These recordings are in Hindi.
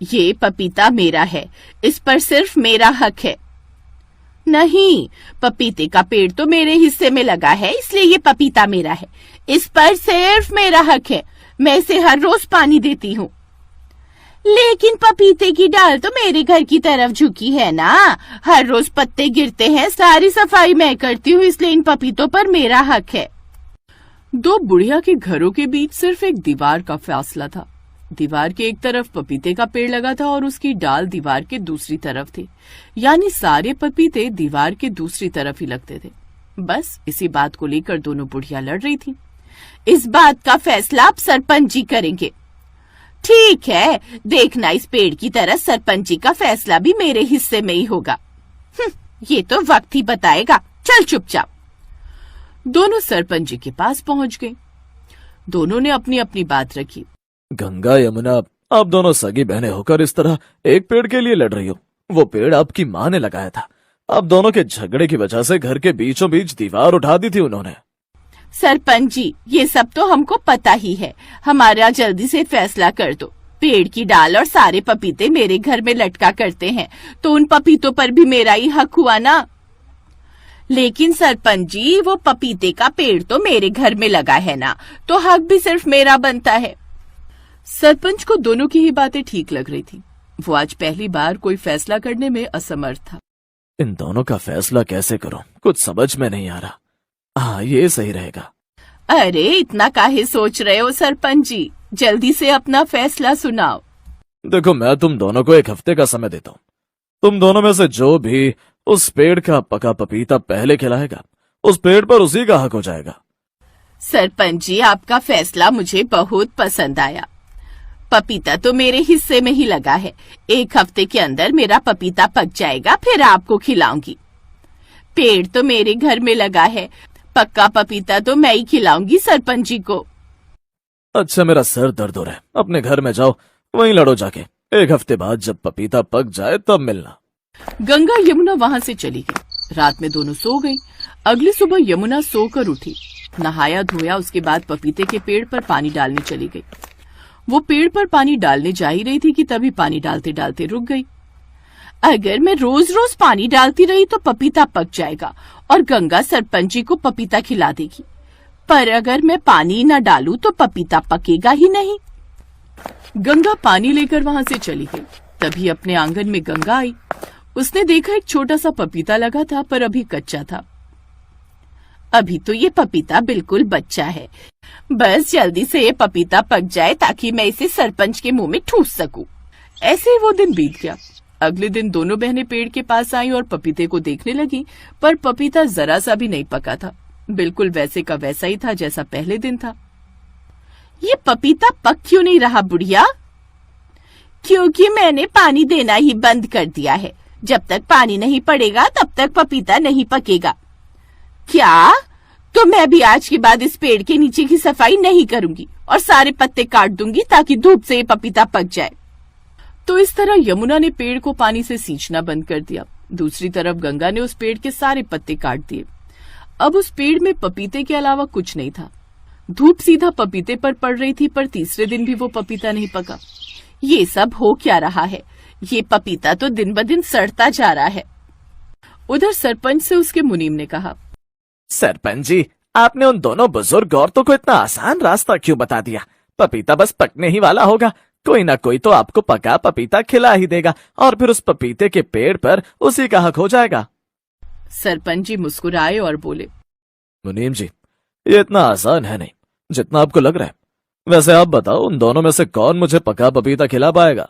ये पपीता मेरा है, इस पर सिर्फ मेरा हक है। नहीं, पपीते का पेड़ तो मेरे हिस्से में लगा है, इसलिए ये पपीता मेरा है। इस पर सिर्फ मेरा हक है, मैं इसे हर रोज पानी देती हूँ। लेकिन पपीते की डाल तो मेरे घर की तरफ झुकी है ना, हर रोज पत्ते गिरते हैं, सारी सफाई मैं करती हूँ, इसलिए इन पपीतों पर मेरा हक है। दो बुढ़िया के घरों के बीच सिर्फ एक दीवार का फासला था। दीवार के एक तरफ पपीते का पेड़ लगा था और उसकी डाल दीवार के दूसरी तरफ थी, यानी सारे पपीते दीवार के दूसरी तरफ ही लगते थे। बस इसी बात को लेकर दोनों बुढ़िया लड़ रही थी। इस बात का फैसला आप सरपंच जी करेंगे। ठीक है, देखना इस पेड़ की तरह सरपंच जी का फैसला भी मेरे हिस्से में ही होगा। ये तो वक्त ही बताएगा, चल चुपचाप। दोनों सरपंच जी के पास पहुंच गए। दोनों ने अपनी अपनी बात रखी। गंगा यमुना, आप दोनों सगी बहनें होकर इस तरह एक पेड़ के लिए लड़ रही हो। वो पेड़ आपकी माँ ने लगाया था। आप दोनों के झगड़े की वजह से घर के बीचों बीच दीवार उठा दी थी उन्होंने। सरपंच जी, ये सब तो हमको पता ही है, हमारा जल्दी से फैसला कर दो। पेड़ की डाल और सारे पपीते मेरे घर में लटका करते हैं, तो उन पपीतों पर भी मेरा ही हक हुआ ना। लेकिन सरपंच जी, वो पपीते का पेड़ तो मेरे घर में लगा है ना, तो हक भी सिर्फ मेरा बनता है। सरपंच को दोनों की ही बातें ठीक लग रही थी। वो आज पहली बार कोई फैसला करने में असमर्थ था। इन दोनों का फैसला कैसे करूं, कुछ समझ में नहीं आ रहा। हाँ, ये सही रहेगा। अरे इतना काहे सोच रहे हो सरपंच जी, जल्दी से अपना फैसला सुनाओ। देखो, मैं तुम दोनों को 1 हफ्ते का समय देता हूँ। तुम दोनों में से जो भी उस पेड़ का पका पपीता पहले खिलाएगा, उस पेड़ पर उसी का हक हो जाएगा। सरपंच जी, आपका फैसला मुझे बहुत पसंद आया। पपीता तो मेरे हिस्से में ही लगा है, 1 हफ्ते के अंदर मेरा पपीता पक जाएगा, फिर आपको खिलाऊंगी। पेड़ तो मेरे घर में लगा है, पक्का पपीता तो मैं ही खिलाऊंगी सरपंच जी को। अच्छा, मेरा सर दर्द हो रहा है, अपने घर में जाओ, वहीं लड़ो जाके। 1 हफ्ते बाद जब पपीता पक जाए तब मिलना। गंगा यमुना वहां से चली गई। रात में दोनों सो गई। अगली सुबह यमुना सोकर उठी, नहाया धोया, उसके बाद पपीते के पेड़ पर पानी डालने चली गई। वो पेड़ पर पानी डालने जा ही रही थी कि तभी पानी डालते डालते रुक गई। अगर मैं रोज रोज पानी डालती रही तो पपीता पक जाएगा और गंगा सरपंच जी को पपीता खिला देगी, पर अगर मैं पानी न डालूं तो पपीता पकेगा ही नहीं। गंगा पानी लेकर वहां से चली गई। तभी अपने आंगन में गंगा आई। उसने देखा एक छोटा सा पपीता लगा था, पर अभी कच्चा था। अभी तो ये पपीता बिल्कुल बच्चा है, बस जल्दी से ये पपीता पक जाए ताकि मैं इसे सरपंच के मुंह में ठूस सकूं। ऐसे ही वो दिन बीत गया। अगले दिन दोनों बहनें पेड़ के पास आई और पपीते को देखने लगी, पर पपीता जरा सा भी नहीं पका था। बिल्कुल वैसे का वैसा ही था जैसा पहले दिन था। ये पपीता पक क्यों नहीं रहा बुढ़िया? क्योंकि मैंने पानी देना ही बंद कर दिया है। जब तक पानी नहीं पड़ेगा तब तक पपीता नहीं पकेगा। क्या? तो मैं भी आज के बाद इस पेड़ के नीचे की सफाई नहीं करूंगी और सारे पत्ते काट दूंगी ताकि धूप से ये पपीता पक जाए। तो इस तरह यमुना ने पेड़ को पानी से सींचना बंद कर दिया। दूसरी तरफ गंगा ने उस पेड़ के सारे पत्ते काट दिए। अब उस पेड़ में पपीते के अलावा कुछ नहीं था। धूप सीधा पपीते पर पड़ रही थी, पर तीसरे दिन भी वो पपीता नहीं पका। ये सब हो क्या रहा है? ये पपीता तो दिन ब दिन सड़ता जा रहा है। उधर सरपंच से उसके मुनीम ने कहा, सरपंच जी, आपने उन दोनों बुजुर्ग औरतों को इतना आसान रास्ता क्यों बता दिया? पपीता बस पकने ही वाला होगा, कोई ना कोई तो आपको पका पपीता खिला ही देगा और फिर उस पपीते के पेड़ पर उसी का हक हो जाएगा। सरपंच जी मुस्कुराए और बोले, मुनीम जी, ये इतना आसान है नहीं जितना आपको लग रहा है। वैसे आप बताओ, उन दोनों में से कौन मुझे पका पपीता खिला पाएगा?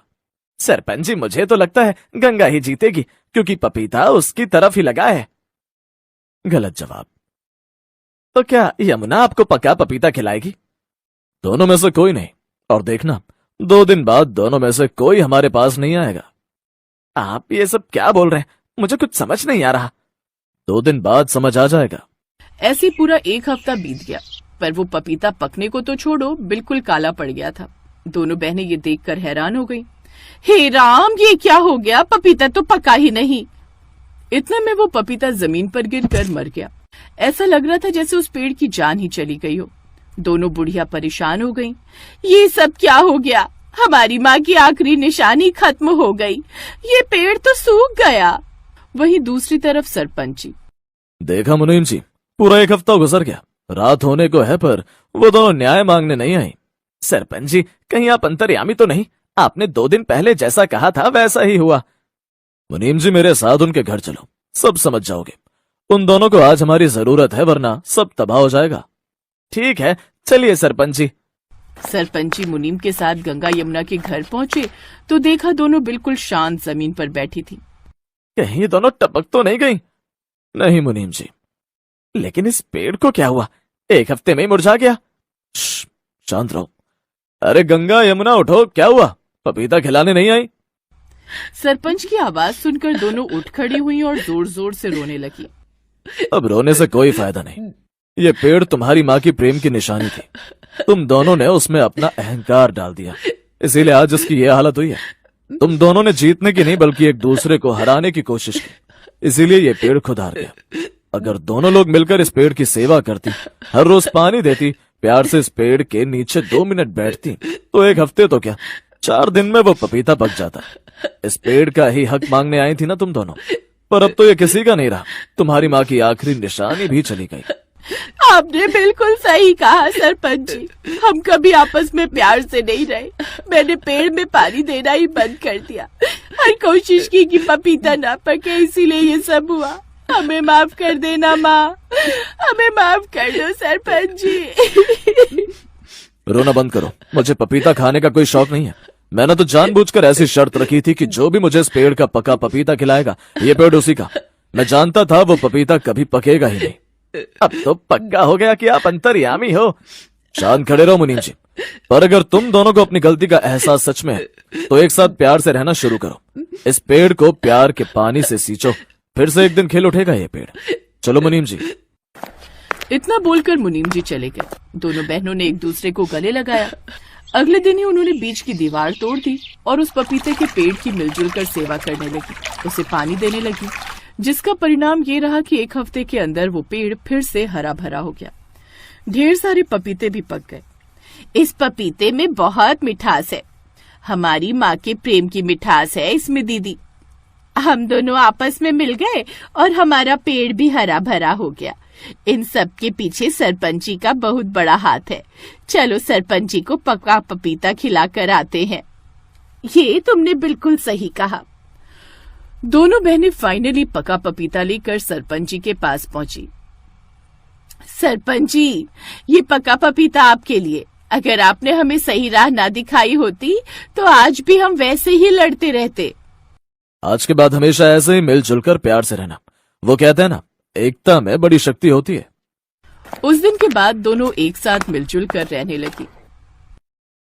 सरपंच जी, मुझे तो लगता है गंगा ही जीतेगी, क्योंकि पपीता उसकी तरफ ही लगा है। गलत जवाब। तो क्या यमुना आपको पका पपीता खिलाएगी? दोनों में से कोई नहीं, और देखना 2 दिन बाद दोनों में से कोई हमारे पास नहीं आएगा। आप ये सब क्या बोल रहे हैं? मुझे कुछ समझ नहीं आ रहा। 2 दिन बाद समझ आ जाएगा। ऐसे पूरा 1 हफ्ता बीत गया, पर वो पपीता पकने को तो छोड़ो, बिल्कुल काला पड़ गया था। दोनों बहनें ये देखकर हैरान हो गई। हे राम, ये क्या हो गया? पपीता तो पका ही नहीं। इतने में वो पपीता जमीन पर गिरकर मर गया। ऐसा लग रहा था जैसे उस पेड़ की जान ही चली गई हो। दोनों बुढ़िया परेशान हो गईं। ये सब क्या हो गया? हमारी माँ की आखिरी निशानी खत्म हो गई। ये पेड़ तो सूख गया। वहीं दूसरी तरफ सरपंच जी। देखा मुनीम जी, पूरा 1 हफ्ता गुजर गया, रात होने को है, पर वो दोनों न्याय मांगने नहीं आई। सरपंच जी, कहीं आप अंतर्यामी तो नहीं? आपने 2 दिन पहले जैसा कहा था वैसा ही हुआ। मुनीम जी, मेरे साथ उनके घर चलो, सब समझ जाओगे। उन दोनों को आज हमारी जरूरत है, वरना सब तबाह हो जाएगा। ठीक है, चलिए सरपंच जी। सरपंच जी मुनीम के साथ गंगा यमुना के घर पहुंचे तो देखा दोनों बिल्कुल शांत जमीन पर बैठी थी। कहीं ये दोनों टपक तो नहीं गई? नहीं मुनीम जी। लेकिन इस पेड़ को क्या हुआ? 1 हफ्ते में ही मुरझा गया। शांत रहो। अरे गंगा यमुना, उठो, क्या हुआ? पपीता खिलाने नहीं आई? सरपंच की आवाज सुनकर दोनों उठ खड़ी हुई और जोर जोर से रोने लगी। अब रोने से कोई फायदा नहीं। ये पेड़ तुम्हारी माँ की प्रेम की निशानी थी। तुम दोनों ने उसमें अपना अहंकार डाल दिया, इसीलिए आज उसकी ये हालत हुई है। तुम दोनों ने जीतने की नहीं बल्कि एक दूसरे को हराने की कोशिश की, इसीलिए ये पेड़ खुद हार गया। अगर दोनों लोग मिलकर इस पेड़ की सेवा करती, हर रोज पानी देती, प्यार से इस पेड़ के नीचे 2 मिनट बैठती, तो 1 हफ्ते तो क्या, 4 दिन में वो पपीता पक जाता। इस पेड़ का ही हक मांगने आई थी ना तुम दोनों, पर अब तो ये किसी का नहीं रहा। तुम्हारी माँ की आखिरी निशानी भी चली गई। आपने बिल्कुल सही कहा सरपंच जी, हम कभी आपस में प्यार से नहीं रहे। मैंने पेड़ में पानी देना ही बंद कर दिया। हर कोशिश की कि पपीता ना पके, इसीलिए ये सब हुआ। हमें माफ कर देना माँ, हमें माफ कर दो सरपंच जी। रोना बंद करो। मुझे पपीता खाने का कोई शौक नहीं है। मैंने तो जानबूझकर ऐसी शर्त रखी थी कि जो भी मुझे इस पेड़ का पका पपीता खिलाएगा, ये पेड़ उसी का। मैं जानता था वो पपीता कभी पकेगा ही नहीं। अब तो पक्का हो गया कि आप अंतर्यामी हो। शांत खड़े रहो मुनीम जी। पर अगर तुम दोनों को अपनी गलती का एहसास सच में है, तो एक साथ प्यार से रहना शुरू करो। इस पेड़ को प्यार के पानी से सींचो, फिर से एक दिन खिल उठेगा ये पेड़। चलो मुनीम जी। इतना बोलकर मुनीम जी चले गए। दोनों बहनों ने एक दूसरे को गले लगाया। अगले दिन ही उन्होंने बीच की दीवार तोड़ दी और उस पपीते के पेड़ की मिलजुल कर सेवा करने लगी, उसे पानी देने लगी, जिसका परिणाम ये रहा कि 1 हफ्ते के अंदर वो पेड़ फिर से हरा भरा हो गया। ढेर सारे पपीते भी पक गए। इस पपीते में बहुत मिठास है। हमारी माँ के प्रेम की मिठास है इसमें दीदी। हम दोनों आपस में मिल गए और हमारा पेड़ भी हरा भरा हो गया। इन सब के पीछे सरपंच जी का बहुत बड़ा हाथ है। चलो सरपंच जी को पका पपीता खिला कर आते हैं। ये तुमने बिल्कुल सही कहा। दोनों बहनें फाइनली पका पपीता लेकर सरपंच जी के पास पहुंची। सरपंच जी, ये पका पपीता आपके लिए। अगर आपने हमें सही राह ना दिखाई होती तो आज भी हम वैसे ही लड़ते रहते। आज के बाद हमेशा ऐसे ही मिलजुल कर प्यार से रहना। वो कहते हैं ना, एकता में बड़ी शक्ति होती है। उस दिन के बाद दोनों एक साथ मिलजुल कर रहने लगी।